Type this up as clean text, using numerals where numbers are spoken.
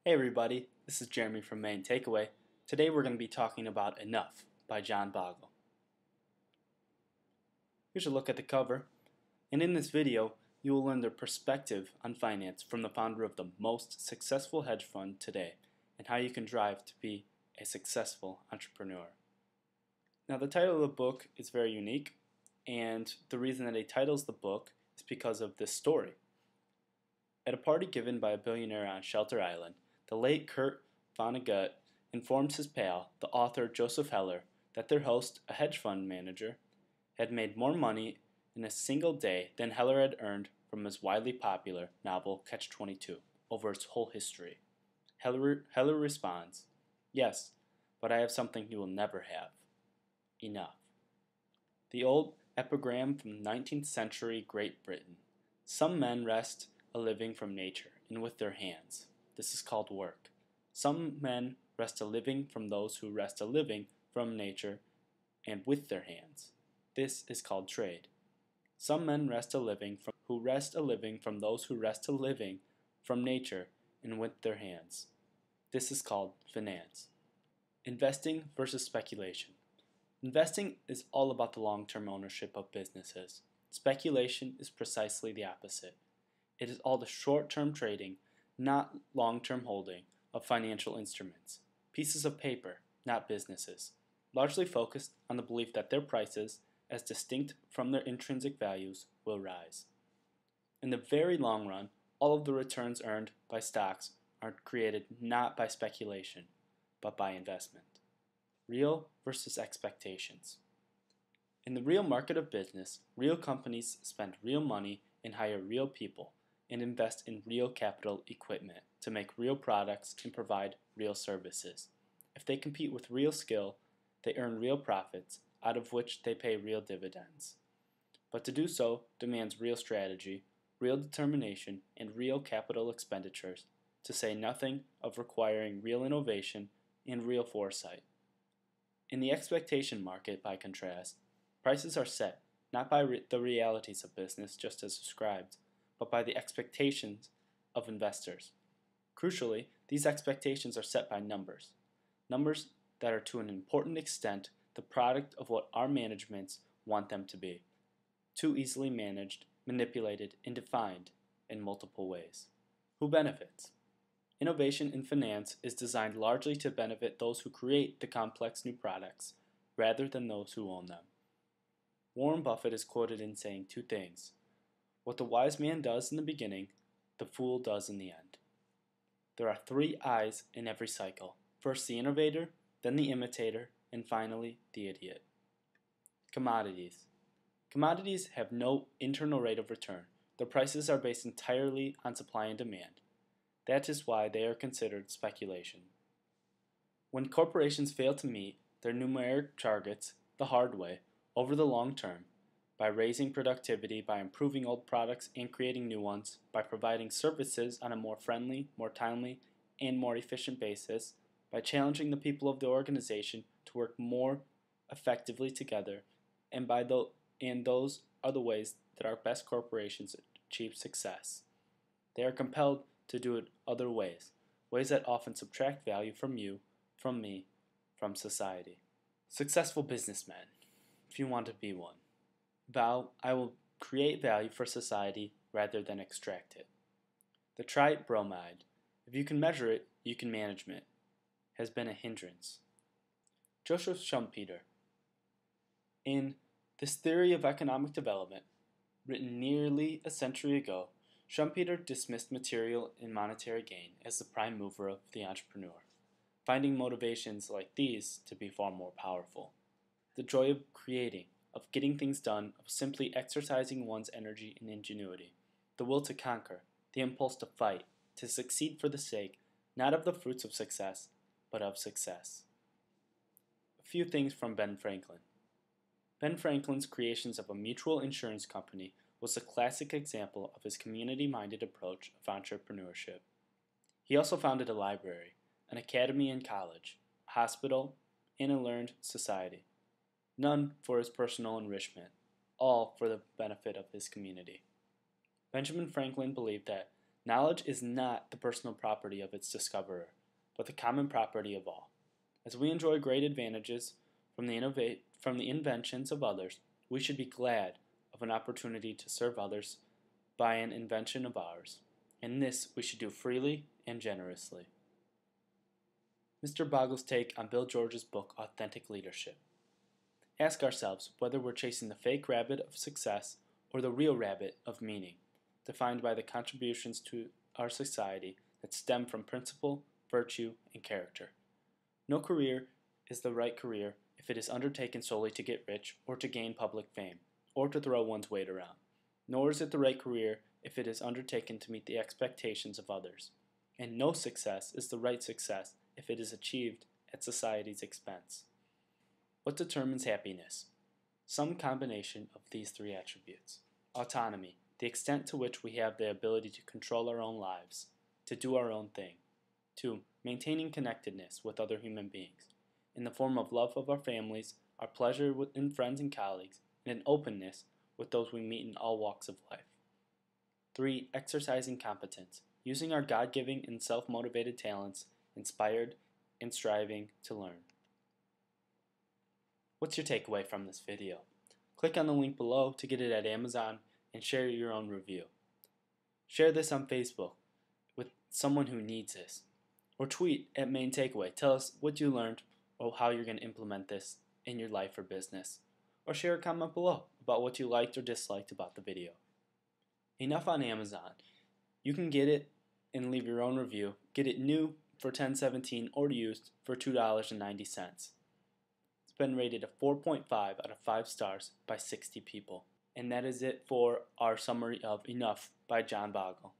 Hey everybody, this is Jeremy from MainTakeAway. Today we're going to be talking about Enough by John Bogle. Here's a look at the cover, and in this video you will learn the perspective on finance from the founder of the most successful hedge fund today and how you can drive to be a successful entrepreneur. Now the title of the book is very unique, and the reason that he titles the book is because of this story. At a party given by a billionaire on Shelter Island, the late Kurt Vonnegut informs his pal, the author Joseph Heller, that their host, a hedge fund manager, had made more money in a single day than Heller had earned from his widely popular novel Catch-22 over its whole history. Heller responds, "Yes, but I have something you will never have. Enough." The old epigram from 19th century Great Britain. Some men wrest a living from nature and with their hands. This is called work. Some men wrest a living from those who wrest a living from nature and with their hands. This is called trade. Some men wrest a living from those who wrest a living from nature and with their hands. This is called finance. Investing versus speculation. Investing is all about the long-term ownership of businesses. Speculation is precisely the opposite. It is all the short-term trading, not long-term holding, of financial instruments, pieces of paper, not businesses, largely focused on the belief that their prices, as distinct from their intrinsic values, will rise. In the very long run, all of the returns earned by stocks are created not by speculation, but by investment. Real versus expectations. In the real market of business, real companies spend real money and hire real people, and invest in real capital equipment to make real products and provide real services. If they compete with real skill, they earn real profits, out of which they pay real dividends. But to do so demands real strategy, real determination, and real capital expenditures, to say nothing of requiring real innovation and real foresight. In the expectation market, by contrast, prices are set not by the realities of business just as described, but by the expectations of investors. Crucially, these expectations are set by numbers that are to an important extent the product of what our managements want them to be, too easily managed, manipulated, and defined in multiple ways. Who benefits? Innovation in finance is designed largely to benefit those who create the complex new products, rather than those who own them. Warren Buffett is quoted in saying two things: "What the wise man does in the beginning, the fool does in the end." There are three I's in every cycle. First the innovator, then the imitator, and finally the idiot. Commodities. Commodities have no internal rate of return. Their prices are based entirely on supply and demand. That is why they are considered speculation. When corporations fail to meet their numeric targets the hard way, over the long term, by raising productivity, by improving old products and creating new ones, by providing services on a more friendly, more timely, and more efficient basis, by challenging the people of the organization to work more effectively together, and those are the ways that our best corporations achieve success. They are compelled to do it other ways that often subtract value from you, from me, from society. Successful businessmen, if you want to be one. Vow, I will create value for society rather than extract it. The trite bromide, if you can measure it, you can manage it, has been a hindrance. Joseph Schumpeter. In This Theory of Economic Development, written nearly a century ago, Schumpeter dismissed material and monetary gain as the prime mover of the entrepreneur, finding motivations like these to be far more powerful. The joy of creating, of getting things done, of simply exercising one's energy and ingenuity, the will to conquer, the impulse to fight, to succeed for the sake, not of the fruits of success, but of success. A few things from Ben Franklin. Ben Franklin's creations of a mutual insurance company was a classic example of his community-minded approach of entrepreneurship. He also founded a library, an academy and college, a hospital, and a learned society. None for his personal enrichment, all for the benefit of his community. Benjamin Franklin believed that Knowledge is not the personal property of its discoverer, but the common property of all. As we enjoy great advantages from the inventions of others, we should be glad of an opportunity to serve others by an invention of ours, and this we should do freely and generously. Mr. Bogle's take on Bill George's book, Authentic Leadership. Ask ourselves whether we're chasing the fake rabbit of success or the real rabbit of meaning, defined by the contributions to our society that stem from principle, virtue, and character. No career is the right career if it is undertaken solely to get rich or to gain public fame, or to throw one's weight around. Nor is it the right career if it is undertaken to meet the expectations of others. And no success is the right success if it is achieved at society's expense. What determines happiness? Some combination of these three attributes. Autonomy, the extent to which we have the ability to control our own lives, to do our own thing. 2. Maintaining connectedness with other human beings, in the form of love of our families, our pleasure in friends and colleagues, and an openness with those we meet in all walks of life. 3. Exercising competence, using our God-giving and self-motivated talents, inspired and striving to learn. What's your takeaway from this video? Click on the link below to get it at Amazon and share your own review. Share this on Facebook with someone who needs this. Or tweet at MainTakeAway. Tell us what you learned or how you're going to implement this in your life or business. Or share a comment below about what you liked or disliked about the video. Enough on Amazon. You can get it and leave your own review. Get it new for $10.17 or used for $2.90. It's been rated a 4.5 out of 5 stars by 60 people. And that is it for our summary of Enough by John Bogle.